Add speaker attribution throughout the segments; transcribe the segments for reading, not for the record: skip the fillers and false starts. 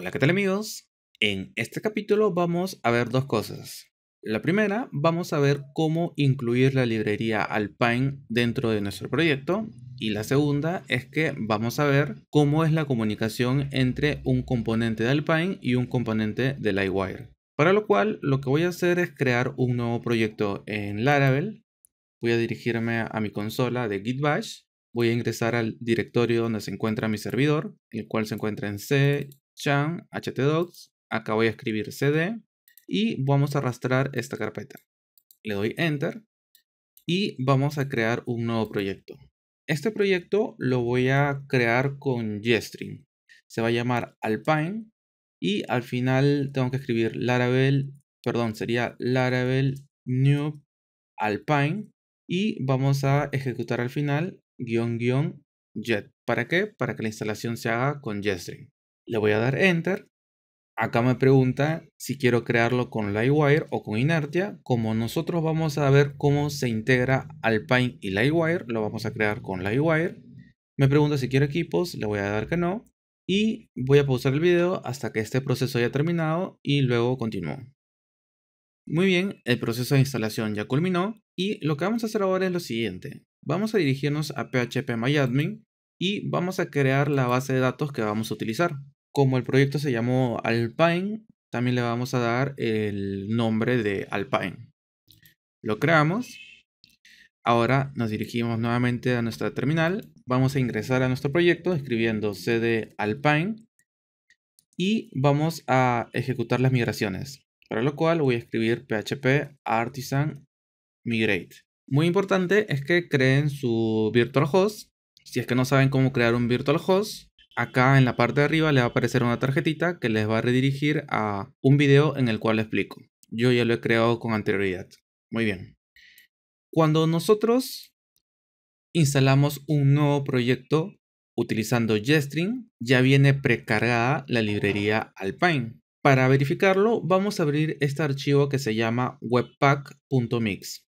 Speaker 1: Hola, ¿qué tal amigos? En este capítulo vamos a ver dos cosas. La primera, vamos a ver cómo incluir la librería Alpine dentro de nuestro proyecto. Y la segunda es que vamos a ver cómo es la comunicación entre un componente de Alpine y un componente de Livewire. Para lo cual, lo que voy a hacer es crear un nuevo proyecto en Laravel. Voy a dirigirme a mi consola de Git Bash. Voy a ingresar al directorio donde se encuentra mi servidor, el cual se encuentra en C, chan, htdocs. Acá voy a escribir cd y vamos a arrastrar esta carpeta. Le doy enter y vamos a crear un nuevo proyecto. Este proyecto lo voy a crear con Jestring. Se va a llamar Alpine y al final tengo que escribir Laravel, sería Laravel new Alpine y vamos a ejecutar al final --jet. ¿Para qué? Para que la instalación se haga con Jestring. Le voy a dar enter. Acá me pregunta si quiero crearlo con Livewire o con Inertia. Como nosotros vamos a ver cómo se integra Alpine y Livewire, lo vamos a crear con Livewire. Me pregunta si quiero equipos, le voy a dar que no. Y voy a pausar el video hasta que este proceso haya terminado y luego continúo. Muy bien, el proceso de instalación ya culminó y lo que vamos a hacer ahora es lo siguiente. Vamos a dirigirnos a phpMyAdmin y vamos a crear la base de datos que vamos a utilizar. Como el proyecto se llamó Alpine, también le vamos a dar el nombre de Alpine. Lo creamos. Ahora nos dirigimos nuevamente a nuestra terminal. Vamos a ingresar a nuestro proyecto escribiendo cd alpine y vamos a ejecutar las migraciones. Para lo cual voy a escribir php artisan migrate. Muy importante es que creen su virtual host. Si es que no saben cómo crear un virtual host, acá en la parte de arriba le va a aparecer una tarjetita que les va a redirigir a un video en el cual lo explico. Yo ya lo he creado con anterioridad. Muy bien. Cuando nosotros instalamos un nuevo proyecto utilizando Jestring, ya viene precargada la librería Alpine. Para verificarlo, vamos a abrir este archivo que se llama webpack.mix.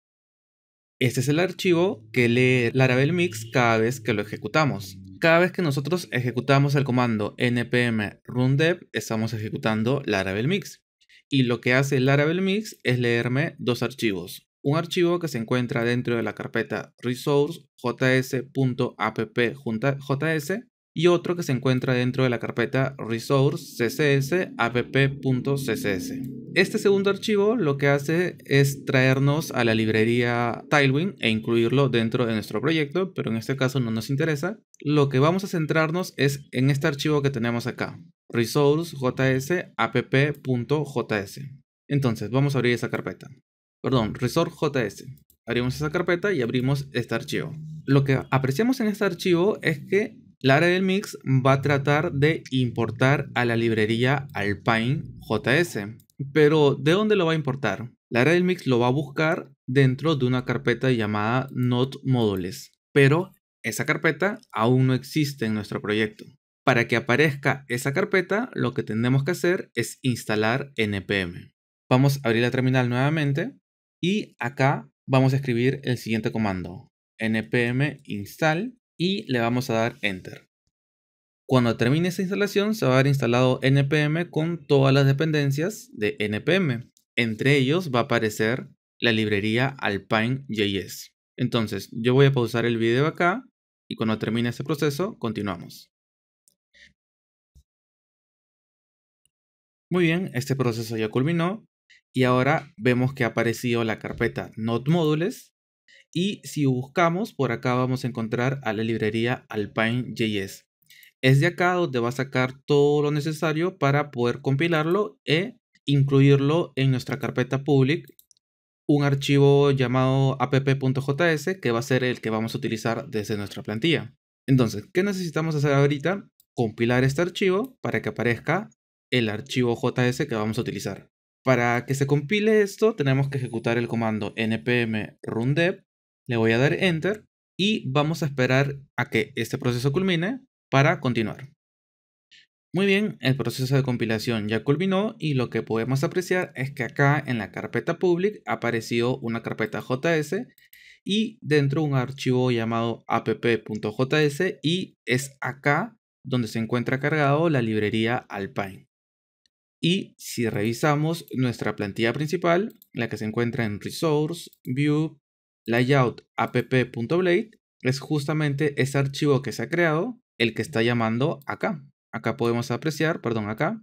Speaker 1: Este es el archivo que lee Laravel Mix cada vez que lo ejecutamos. Cada vez que nosotros ejecutamos el comando npm rundev, estamos ejecutando Laravel Mix. Y lo que hace Laravel Mix es leerme dos archivos. Un archivo que se encuentra dentro de la carpeta resource.js.app.js y otro que se encuentra dentro de la carpeta resource.ccs.app.ccs. Este segundo archivo lo que hace es traernos a la librería Tailwind e incluirlo dentro de nuestro proyecto, pero en este caso no nos interesa. Lo que vamos a centrarnos es en este archivo que tenemos acá, resource.js.app.js. Entonces vamos a abrir esa carpeta. Resource.js. Abrimos esa carpeta y abrimos este archivo. Lo que apreciamos en este archivo es que Laravel Mix va a tratar de importar a la librería Alpine.js. Pero, ¿de dónde lo va a importar? Laravel Mix lo va a buscar dentro de una carpeta llamada node_modules. Pero esa carpeta aún no existe en nuestro proyecto. Para que aparezca esa carpeta, lo que tenemos que hacer es instalar npm. Vamos a abrir la terminal nuevamente y acá vamos a escribir el siguiente comando: npm install y le vamos a dar enter. Cuando termine esta instalación se va a haber instalado npm con todas las dependencias de npm. Entre ellos va a aparecer la librería Alpine.js. Entonces yo voy a pausar el video acá y cuando termine este proceso continuamos. Muy bien, este proceso ya culminó y ahora vemos que ha aparecido la carpeta node_modules. Y si buscamos, por acá vamos a encontrar a la librería Alpine.js. Es de acá donde va a sacar todo lo necesario para poder compilarlo e incluirlo en nuestra carpeta public, un archivo llamado app.js que va a ser el que vamos a utilizar desde nuestra plantilla. Entonces, ¿qué necesitamos hacer ahorita? Compilar este archivo para que aparezca el archivo JS que vamos a utilizar. Para que se compile esto, tenemos que ejecutar el comando npm rundev. Le voy a dar enter y vamos a esperar a que este proceso culmine para continuar. Muy bien, el proceso de compilación ya culminó y lo que podemos apreciar es que acá en la carpeta public ha aparecido una carpeta JS y dentro un archivo llamado app.js y es acá donde se encuentra cargado la librería Alpine. Y si revisamos nuestra plantilla principal, la que se encuentra en Resource, View, Layout, app.blade, es justamente ese archivo que se ha creado el que está llamando acá. Acá podemos apreciar, perdón, acá,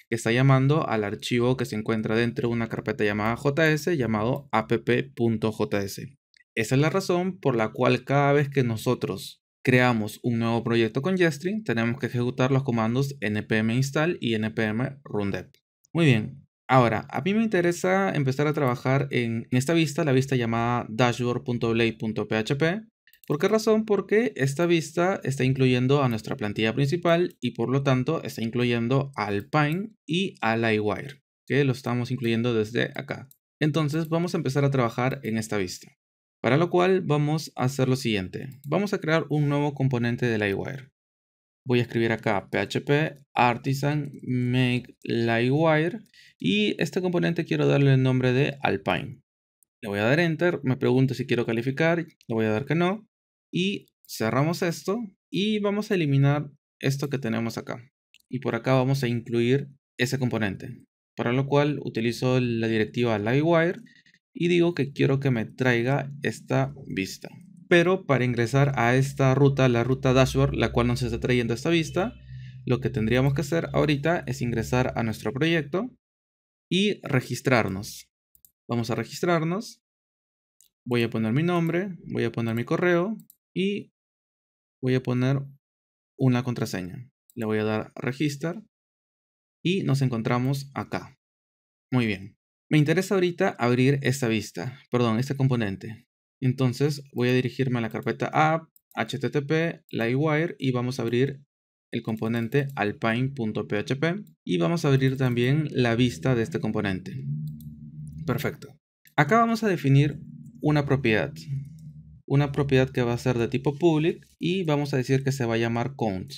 Speaker 1: que está llamando al archivo que se encuentra dentro de una carpeta llamada JS, llamado app.js. Esa es la razón por la cual cada vez que nosotros creamos un nuevo proyecto con Jestring, tenemos que ejecutar los comandos npm install y npm rundev. Muy bien. Ahora, a mí me interesa empezar a trabajar en esta vista, la vista llamada dashboard.blade.php. ¿Por qué razón? Porque esta vista está incluyendo a nuestra plantilla principal y por lo tanto está incluyendo a Alpine y a Livewire, que lo estamos incluyendo desde acá. Entonces vamos a empezar a trabajar en esta vista. Para lo cual vamos a hacer lo siguiente. Vamos a crear un nuevo componente de Livewire. Voy a escribir acá php artisan make Livewire y este componente quiero darle el nombre de Alpine. Le voy a dar enter, me pregunta si quiero calificar, le voy a dar que no y cerramos esto y vamos a eliminar esto que tenemos acá. Y por acá vamos a incluir ese componente, para lo cual utilizo la directiva Livewire y digo que quiero que me traiga esta vista. Pero para ingresar a esta ruta, la ruta dashboard, la cual nos está trayendo esta vista, lo que tendríamos que hacer ahorita es ingresar a nuestro proyecto y registrarnos. Vamos a registrarnos. Voy a poner mi nombre, voy a poner mi correo y voy a poner una contraseña. Le voy a dar register y nos encontramos acá. Muy bien. Me interesa ahorita abrir esta vista, perdón, este componente. Entonces voy a dirigirme a la carpeta app, http, livewire y vamos a abrir el componente alpine.php y vamos a abrir también la vista de este componente. Perfecto. Acá vamos a definir una propiedad que va a ser de tipo public y vamos a decir que se va a llamar count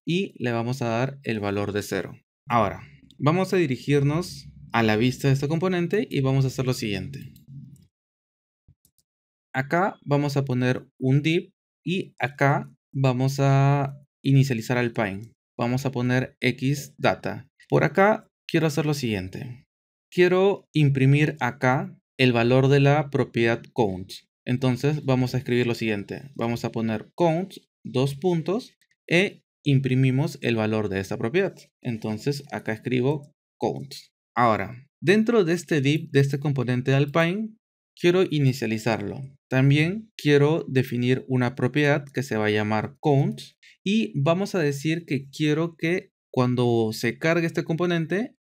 Speaker 1: y le vamos a dar el valor de 0. Ahora, vamos a dirigirnos a la vista de este componente y vamos a hacer lo siguiente. Acá vamos a poner un div y acá vamos a inicializar Alpine. Vamos a poner xdata. Por acá quiero hacer lo siguiente. Quiero imprimir acá el valor de la propiedad count. Entonces vamos a escribir lo siguiente. Vamos a poner count, dos puntos, e imprimimos el valor de esta propiedad. Entonces acá escribo count. Ahora, dentro de este div, de este componente de Alpine, quiero inicializarlo. También quiero definir una propiedad que se va a llamar count y vamos a decir que quiero que cuando se cargue este componente,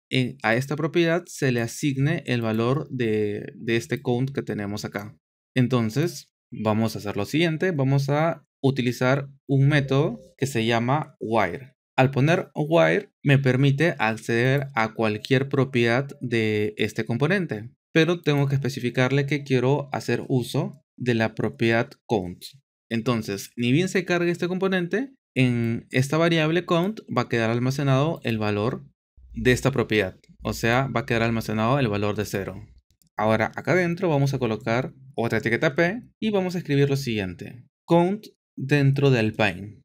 Speaker 1: a esta propiedad se le asigne el valor de este count que tenemos acá. Entonces, vamos a hacer lo siguiente. Vamos a utilizar un método que se llama wire. Al poner wire me permite acceder a cualquier propiedad de este componente, pero tengo que especificarle que quiero hacer uso de la propiedad count. Entonces, ni bien se cargue este componente, en esta variable count va a quedar almacenado el valor de esta propiedad. O sea, va a quedar almacenado el valor de 0. Ahora, acá adentro vamos a colocar otra etiqueta p y vamos a escribir lo siguiente. Count dentro del Alpine.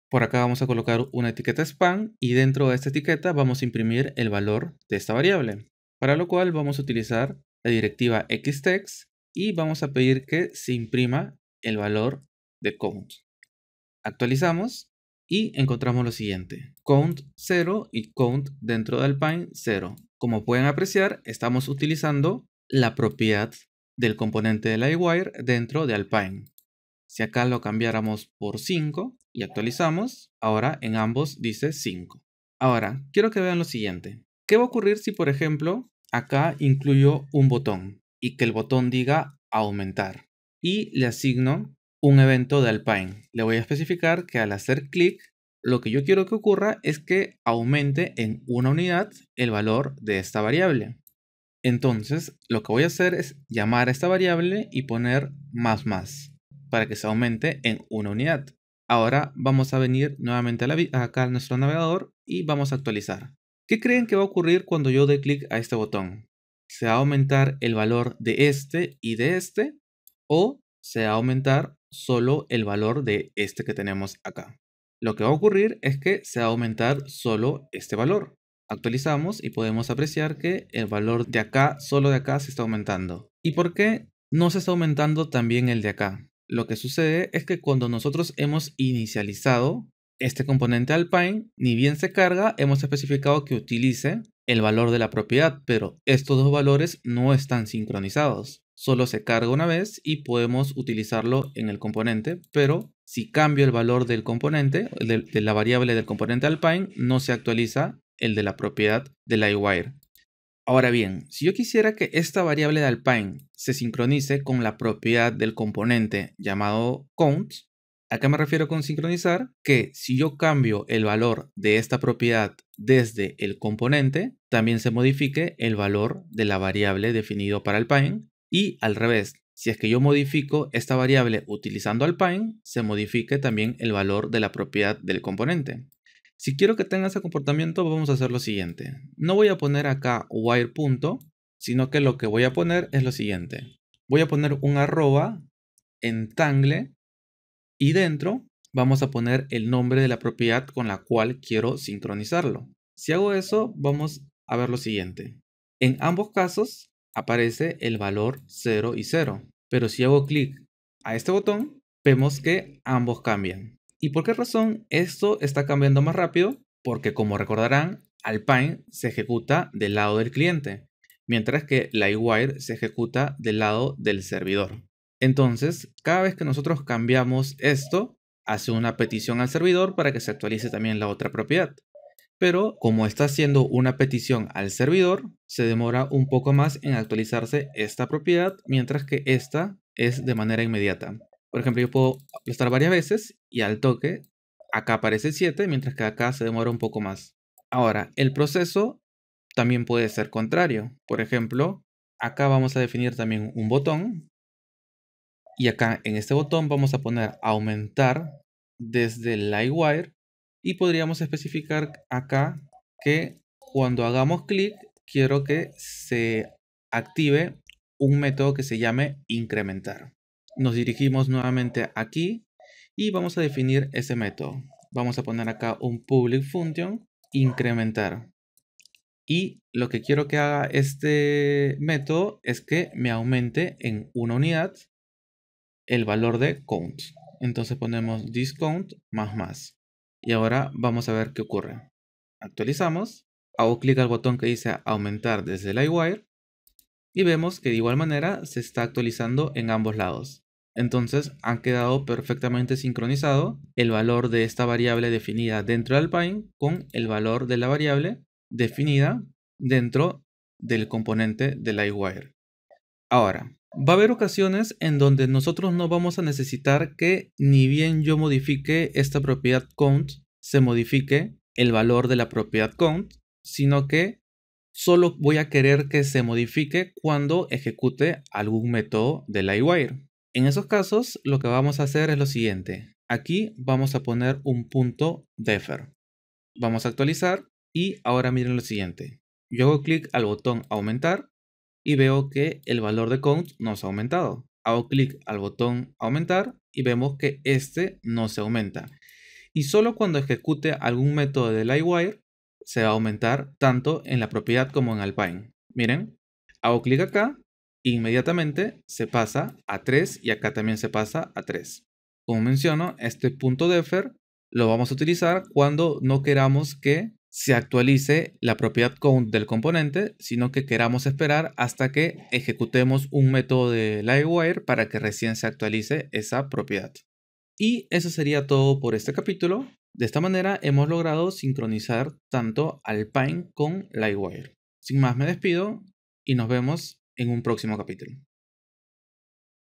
Speaker 1: Por acá vamos a colocar una etiqueta span y dentro de esta etiqueta vamos a imprimir el valor de esta variable. Para lo cual vamos a utilizar la directiva xtext y vamos a pedir que se imprima el valor de count. Actualizamos y encontramos lo siguiente. Count 0 y count dentro de Alpine 0. Como pueden apreciar, estamos utilizando la propiedad del componente de Livewire dentro de Alpine. Si acá lo cambiáramos por 5 y actualizamos, ahora en ambos dice 5. Ahora, quiero que vean lo siguiente. ¿Qué va a ocurrir si, por ejemplo, acá incluyo un botón y que el botón diga aumentar? Y le asigno un evento de Alpine. Le voy a especificar que al hacer clic, lo que yo quiero que ocurra es que aumente en una unidad el valor de esta variable. Entonces, lo que voy a hacer es llamar a esta variable y poner más para que se aumente en una unidad. Ahora vamos a venir nuevamente acá a nuestro navegador y vamos a actualizar. ¿Qué creen que va a ocurrir cuando yo dé clic a este botón? ¿Se va a aumentar el valor de este y de este? ¿O se va a aumentar solo el valor de este que tenemos acá? Lo que va a ocurrir es que se va a aumentar solo este valor. Actualizamos y podemos apreciar que el valor de acá, solo de acá, se está aumentando. ¿Y por qué no se está aumentando también el de acá? Lo que sucede es que cuando nosotros hemos inicializado este componente Alpine, ni bien se carga, hemos especificado que utilice el valor de la propiedad, pero estos dos valores no están sincronizados. Solo se carga una vez y podemos utilizarlo en el componente, pero si cambio el valor del componente, de la variable del componente Alpine, no se actualiza el de la propiedad de Livewire. Ahora bien, si yo quisiera que esta variable de Alpine se sincronice con la propiedad del componente llamado count, ¿a qué me refiero con sincronizar? Que si yo cambio el valor de esta propiedad desde el componente, también se modifique el valor de la variable definido para Alpine, y al revés, si es que yo modifico esta variable utilizando Alpine, se modifique también el valor de la propiedad del componente. Si quiero que tenga ese comportamiento, vamos a hacer lo siguiente. No voy a poner acá wire punto, sino que lo que voy a poner es lo siguiente. Voy a poner un arroba en tangle y dentro vamos a poner el nombre de la propiedad con la cual quiero sincronizarlo. Si hago eso, vamos a ver lo siguiente. En ambos casos aparece el valor 0 y 0, pero si hago clic a este botón, vemos que ambos cambian. ¿Y por qué razón esto está cambiando más rápido? Porque, como recordarán, Alpine se ejecuta del lado del cliente, mientras que Livewire se ejecuta del lado del servidor. Entonces, cada vez que nosotros cambiamos esto, hace una petición al servidor para que se actualice también la otra propiedad. Pero como está haciendo una petición al servidor, se demora un poco más en actualizarse esta propiedad, mientras que esta es de manera inmediata. Por ejemplo, yo puedo aplastar varias veces y al toque acá aparece 7, mientras que acá se demora un poco más. Ahora, el proceso también puede ser contrario. Por ejemplo, acá vamos a definir también un botón. Y acá en este botón vamos a poner aumentar desde el Livewire. Y podríamos especificar acá que cuando hagamos clic, quiero que se active un método que se llame incrementar. Nos dirigimos nuevamente aquí y vamos a definir ese método. Vamos a poner acá un public function incrementar. Y lo que quiero que haga este método es que me aumente en una unidad el valor de count. Entonces ponemos thisCount más. Y ahora vamos a ver qué ocurre. Actualizamos. Hago clic al botón que dice aumentar desde Livewire. Y vemos que de igual manera se está actualizando en ambos lados. Entonces han quedado perfectamente sincronizado el valor de esta variable definida dentro de Alpine con el valor de la variable definida dentro del componente de Livewire. Ahora, va a haber ocasiones en donde nosotros no vamos a necesitar que ni bien yo modifique esta propiedad count, se modifique el valor de la propiedad count, sino que solo voy a querer que se modifique cuando ejecute algún método de Livewire. En esos casos, lo que vamos a hacer es lo siguiente. Aquí vamos a poner un punto defer. Vamos a actualizar y ahora miren lo siguiente. Yo hago clic al botón aumentar y veo que el valor de count no se ha aumentado. Hago clic al botón aumentar y vemos que este no se aumenta. Y solo cuando ejecute algún método de Livewire se va a aumentar tanto en la propiedad como en Alpine. Miren, hago clic acá, inmediatamente se pasa a 3 y acá también se pasa a 3. Como menciono, este punto defer lo vamos a utilizar cuando no queramos que se actualice la propiedad count del componente, sino que queramos esperar hasta que ejecutemos un método de Livewire para que recién se actualice esa propiedad. Y eso sería todo por este capítulo. De esta manera hemos logrado sincronizar tanto Alpine con Livewire. Sin más me despido y nos vemos en un próximo capítulo.